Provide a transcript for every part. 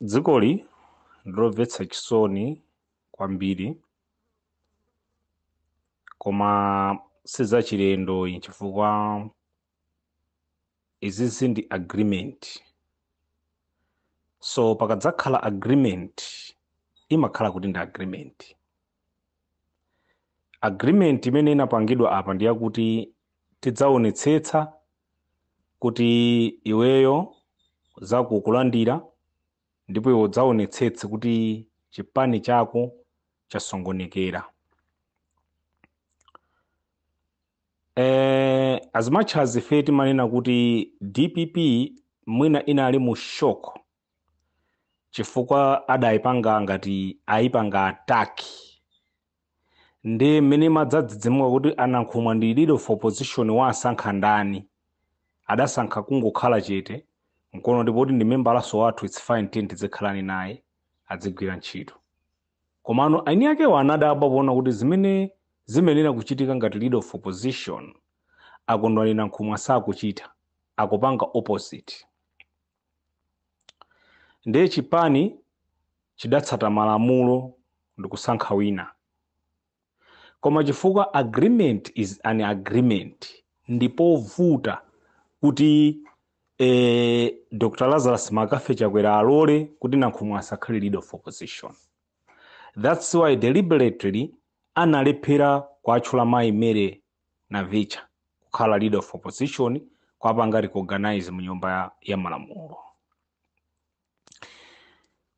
Dzikoli lomvetsa chisoni kwambiri, koma sizachilendo chifukwa izizi ndi agreement. So pakadzakhala agreement imakhala kuti ndi agreement. Agreement imene inapangidwa apa ndi yakuti tidzaonetsetsa kuti iweyo zakukulandira ndipo iwe udzaonetsetse kuti chipani chako chasongonekera. As much as ife timanena kuti DPP mwina inali mu shock chifukwa adayipanga ngati ayipanga ataki, ndi mmene madzadzidzimuka kuti anayankhumwa ndi leader of opposition wasankha ndani, adasankha kungokhala chete nkono ndipo kuti ndi member laso wathu it's fine tizikhalani naye adzigwira ntchito. Komano aini ake wanadaba kuona kuti zimene zimenera kuchitika ngati leader of opposition akondwanira nkhumwa sakuchita, akupanga opposite. Ndiye chipani chidatsata malamulo ndikusankha wina, koma chifukwa agreement is an agreement ndipo vuta kuti Dr. Lazarus Makafe Chakwera alole kuti nankhumwa asakhale leader of opposition. That's why deliberately analephera kwatchula Mai Mere na Vicha kukhala leader of opposition kwapanga recognize mu nyumba ya malamulo.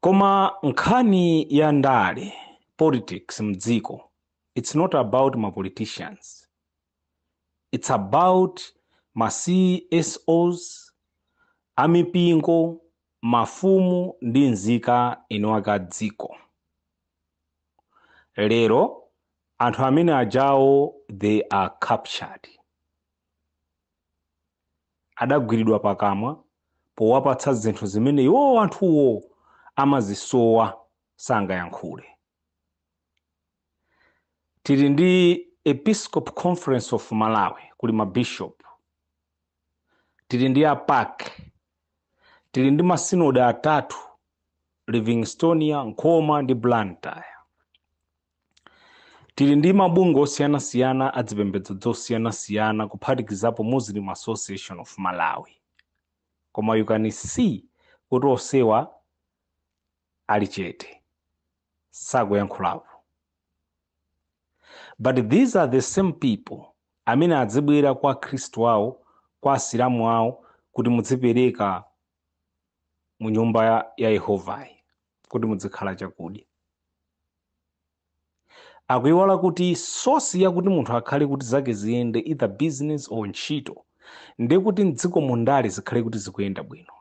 Koma nkhani ya ndale politics mdziko, it's not about ma politicians, it's about ma CSOs, amipingo, mafumu ndi nzika inowaka dziko. Lero anthu amene ajawo they are captured, adagwiridwa pakamwa powapatsa zinthu zimene iwo anthuwo amazisowa sangayankhule. Tili ndi Episcopal Conference of Malawi kuli mabishop, tili ndi APAC, tili ndi masinoda atatu, Livingstonia, Nkoma ndi Blantyre. Tili ndi mabungwe osiyanasiyana adzipembedzo zosiyanasiyana kuphatikizapo Muslim Association of Malawi. Koma you can see kuti osewa ali chete sakuyankhulapo. But these are the same people amene adzibwera kwa Khristu awo, kwa Asilamu awo kuti mudzipereka mu nyumba ya Yehova kuti mudzikhala chakudya. Akuiwala kuti source yakuti munthu akhale kuti zake ziyende either business or ntchito ndi kuti mdziko mundale zikhale kuti zikuyenda bwino.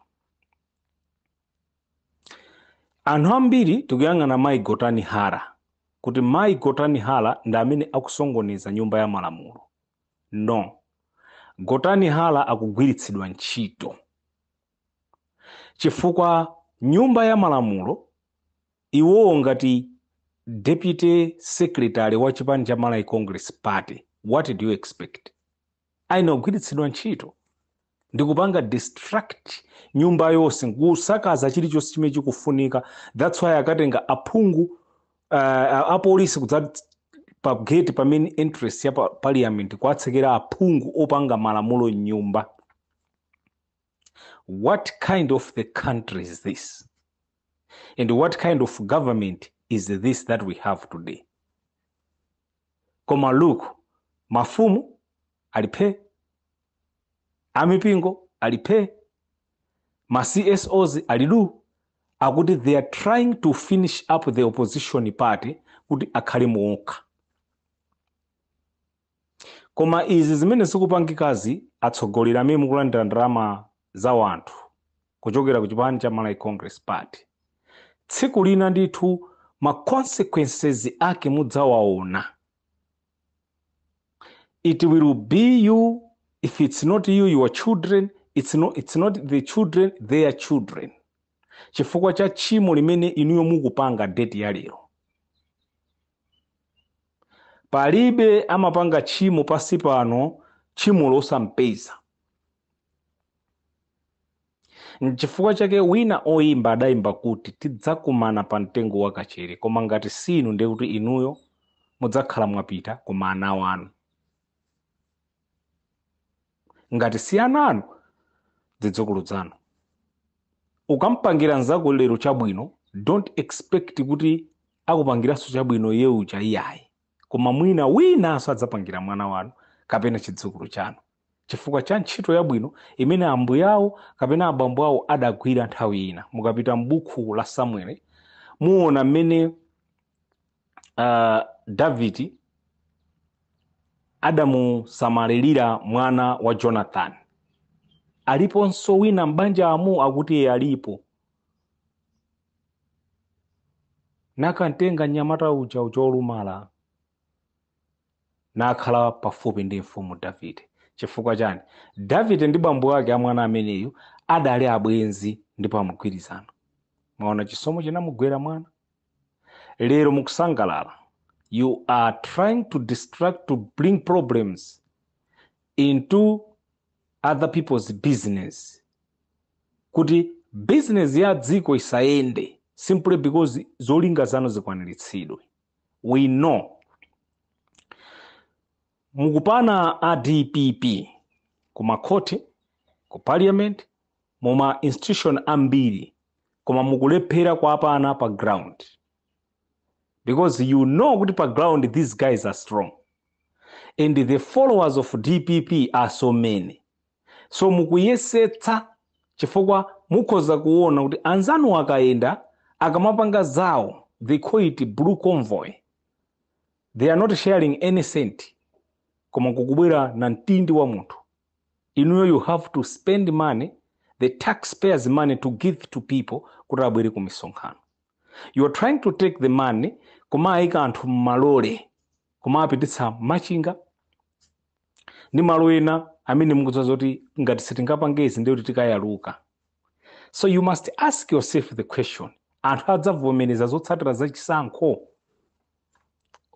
Anthu ambiri tikuyang'ana Mai Gotani Hara kuti Mai Gotani Hara ndi amene akusongoneza nyumba ya malamulo. No, Gotani Hara akugwiritsidwa ntchito chifukwa nyumba ya malamulo iwo ngati Deputy Secretary wa chipani cha Malawi Congress Party, what do you expect? Aina kugwiritsidwa ntchito ndikupanga distract nyumba yonse kusakaza chilichonse chimene chikufunika. That's why akatenga aphungu apolisi kudza pa gate pa main entrance ya parliament kwatsekera aphungu opanga malamulo nyumba. What kind of the country is this? And what kind of government is this that we have today? Koma look, mafumu alipe, amipingo alipe, ma CSOs alidu, akuti they are trying to finish up the opposition party kuti akhale muoka. Koma izi zimene zikupangikazi atsogolera amene mukulandira ndalama za wanthu kuchokera ku chipani cha Malawi Congress Party. Tsiku lina ndithu ma consequences ake mudzawaona. It will be you. If it's not you, your children, it's not the children, their children. Chifukwa cha chimo limene inuyo mukupanga date ya lero. Palibe amapanga chimo pasi pano chimo losampeza. N'chifukwa chake wina oyimba adayimba kuti tidzakumana pa mtengo wakachere, koma ngati sinu ndiye kuti inuyo mudzakhala mwapita koma ana wanu. Ngati si ana anu, zidzukulu zanu. Ukampangira nzako lero chabwino, don't expect kuti akupangiranso chabwino yewu cha iyayi. Koma mwina winanso adzapangira mwana wanu kapena chidzukulu chanu. Chifukwa cha ntchito yabwino imene ambuye awo kapena abambo awo adagwira nthawi ina. Mukapita m'buku la Samueli muona mmene Davidi adamusamalirira mwana wa Jonathan. Aliponso wina mbanja amu akuti iye alipo. Nakantenga nyamata uja olumala nakhala pafupi ndi mfumu Davide. Chifukwa chani? Davide ndi bambo ake amwana ameneyu adali abwenzi ndipo amugwirizana. Mwaona chisomo chinamugwera mwana. Lero mukusangalala, you are trying to distract, to bring problems into other people's business. Kuti business ya dziko isayende simply because zolinga zanu zikwaniritsidwe. We know mukupana a DPP kumakoti, ku parliament, muma institution ambiri, koma mukulephera kwa apana pa ground. Because you know kuti pa ground these guys are strong. And the followers of DPP are so many. So mukuyesetsa chifukwa mukhoza kuona kuti anzanu akaenda akamapanga zawo, they call it blue convoy. They are not sharing any cent. Koma kukubwera na ntindi wa munthu. Inuyo you have to spend money, the taxpayers' money, to give to people kuti abwere ku misonkhano. You are trying to take the money koma ayika anthu mmalole, koma apititsa machinga ndi malo ena amene mukudziwa zoti ngati sitingapangezi ndiye kuti tikayaluka. So you must ask yourself the question, anthu adzavomereza zotsatira za chisankho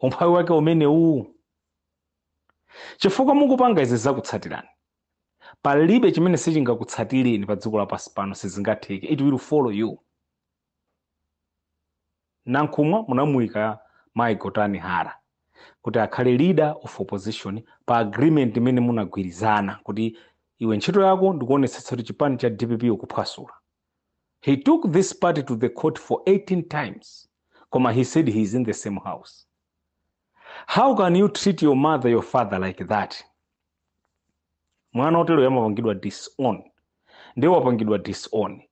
umphawi wake umene uwu? Chifukwa mukupanga izi zakutsatirani, palibe chimene sichingakutsatireni pa dziko lapansi pano sizingatheke. It will follow you. Nankhumwa munamuyika Maigotani Hara kuti akhale leader of opposition pa agreement imene munagwirizana kuti iwe ntchito yako ndikuonetsetsa kuti chipani cha DPP ukuphwasula. He took this party to the court for 18 times. Koma he said he is in the same house. How can you treat your mother, your father like that? Mwana otero yamapangidwa disown. Ndiye wapangidwa disown.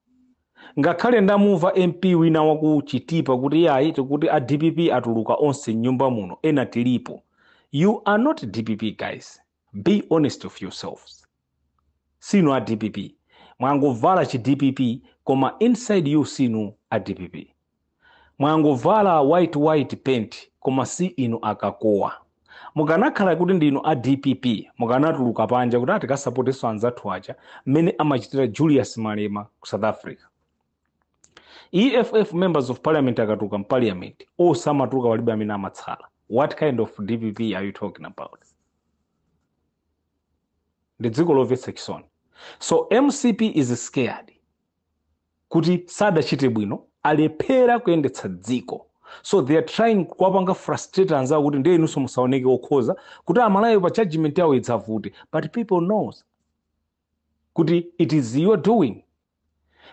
Ngakhale ndamuva MP wina wakuchitipa kuti yayi kuti a DPP atuluka onse nyumba muno ena tilipo. You are not DPP, guys. Be honest of yourselves. Sinu a DPP. Mwangovala chi DPP koma inside you sinu a DPP. Mwangovala white paint koma si inu akakoa. Mukanakhala kuti ndinu a DPP, mukanatuluka panja kuti atikasupporteso anzathu aja mmene amachitira Julius Malema ku South Africa. EFF members of parliament akatuka parliament, osamatuka walibe amene amatsala. What kind of DPP are you talking about? Ndi dziko lomvetsa chisoni. So MCP is scared kuti sadachite bwino, alephera kuyendetsa dziko. So they are trying kuwapanga frustrate anzawo kuti ndiye inunso musaoneke okhoza kuti amalayo pa judgment yawo idzavute. But people knows kuti it is your doing.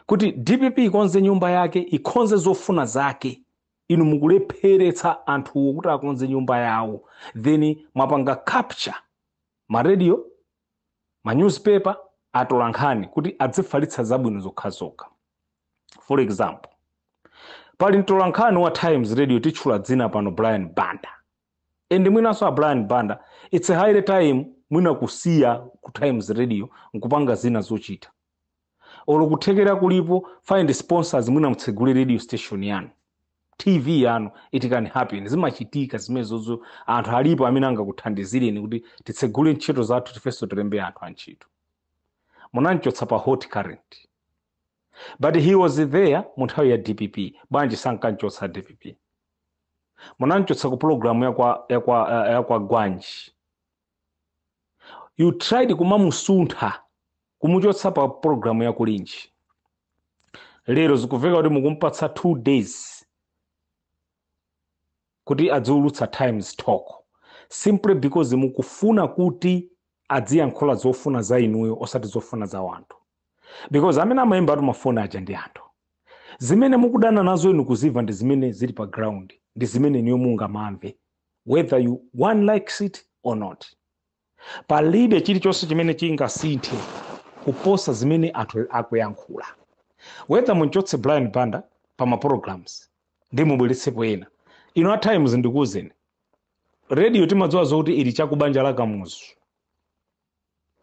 Kuti DPP ikonze nyumba yake, ikonze zofuna zake, inu mukulepheretsa anthuwo kuti akonze nyumba yawo. Then mwapanga capture ma radio, ma newspaper, atolankhani kuti adzifalitsa zabwino zokhazokha. For example, pali mtolankhani wa Times Radio tichula dzina pano Brian Banda. And mwinanso a Brian Banda, it's a high time mwina kusiya ku Times Radio nkupanga zina zochita. Olo kuthekera kulipo find sponsors mwina mtsegule radio station yanu, TV yanu, it can happen. Zimachitika zimezozo anthu alipo amene angakuthandizireni kuti titsegule ntchito zathu tifenso tilembe anthu antchito. Munanchotsa pa hot current. But he was there munthawi ya DPP. Bwanji sankanchotsa DPP. Munanchotsa ku program ya kwa Gwanji. You tried kumamusuntha kumuchotsa pa program ya kulinji. lero zikuveka kuti mukumpatsa 2 days kuti adziulutsa Times Talk simply because mukufuna kuti adziyankhula zofuna za inuyo osati zofuna za wanthu, because amene amayimba atu mafoni aja ndi anthu. Zimene mukudana nazo inu kuziva ndi zimene zili pa ground, ndi zimene niyo mungamamve whether one likes it or not. Palibe chilichonse chimene chingasinthe kuposa zimene anthu akuyankhula, whether munchotse Brian Banda pa ma programs ndi mubweretsepo ena. Ino at times ndikuwuzeni radio timadziwa zokuti ili chakubanja la Kamuzu,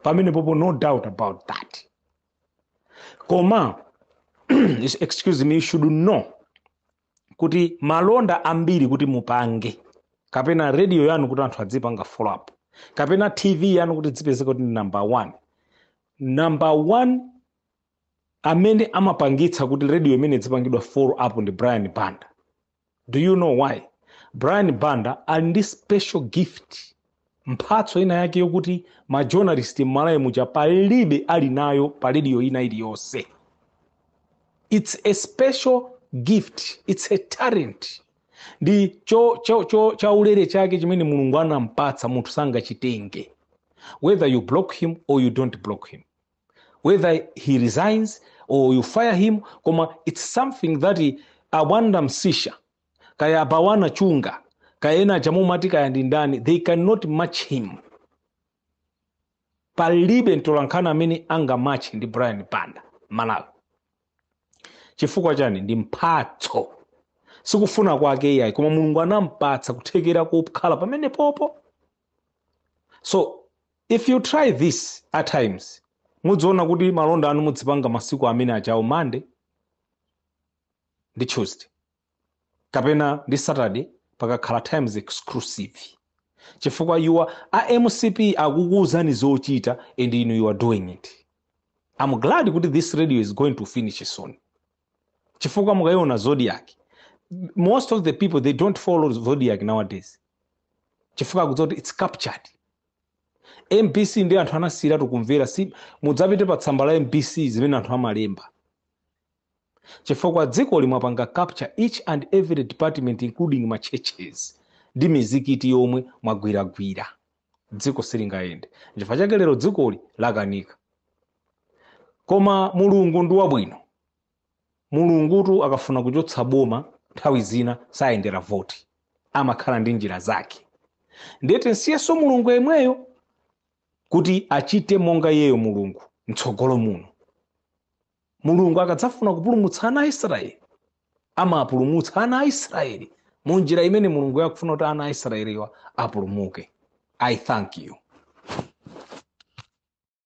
pamene popo no doubt about that. Koma excuse me, you should know kuti malonda ambiri kuti mupange, kapena radio yanu kuti anthu adzipanga follow up, kapena TV yanu kuti dzipezeke kuti number one amene amapangitsa kuti radio imene dzipangidwa follow up ndi Brian Banda. Do you know why? Brian Banda ali ndi special gift, mphatso ina yake yokuti ma journalist m'Malawi muja palibe ali nayo pa radio ina iliyonse. It's a special gift, it's a talent. Ndi chaulere chake chimene Mulungu anampatsa munthu sangachitenge, whether you block him or you don't block him, whether he resigns or you fire him. Koma it's something that awanda msisha kaya abawana chunga kaya ena chamumati kaya ndindani, they cannot match him. Palibe ntolankhana amene anga match ndi Brian Banda Malawi. Chifukwa chani? Ndi mphatso, sikufuna kwake iyayi, koma Mulungu anampatsa kuthekera kukhala pamene popo. So if you try this at times, mudziona kuti malonda anu mudzipanga masiku amene achawo Monday ndi Tuesday, kapena ndi Saturday pakakhala Times exclusive. Chifukwa MCP akukuwuzani zochita and you are doing it. I'm glad kuti this radio is going to finish soon. Chifukwa mukaiona Zodiac, most of the people they don't follow Zodiac nowadays. Chifukwa kuti it's captured. MBC ndi anthu anasira tukumvera, si mudzapite pa tsamba la MBC zimene anthu amalemba. Chifukwa dziko limapanga capture each and every department including ma churches ndi mizikiti yomwe mwagwiragwira. Dziko silingayende. Chifukwa chake lero dzikoli lakanika. Koma Mulungu ndi wabwino. Mulungutu akafuna kuchotsa boma nthawi zina sayendera voti, amakhala ndi njira zake. Ndete nsiyeso Mulungu yemweyo kuti achite monga yeyo Mulungu mtsogolo muno. Mulungu akadzafuna kupulumutsa ana a Israeli, amapulumutsa ana a Israeli mu njira imene Mulungu yakufuna kuti ana a Israeliwa apulumuke. I thank you.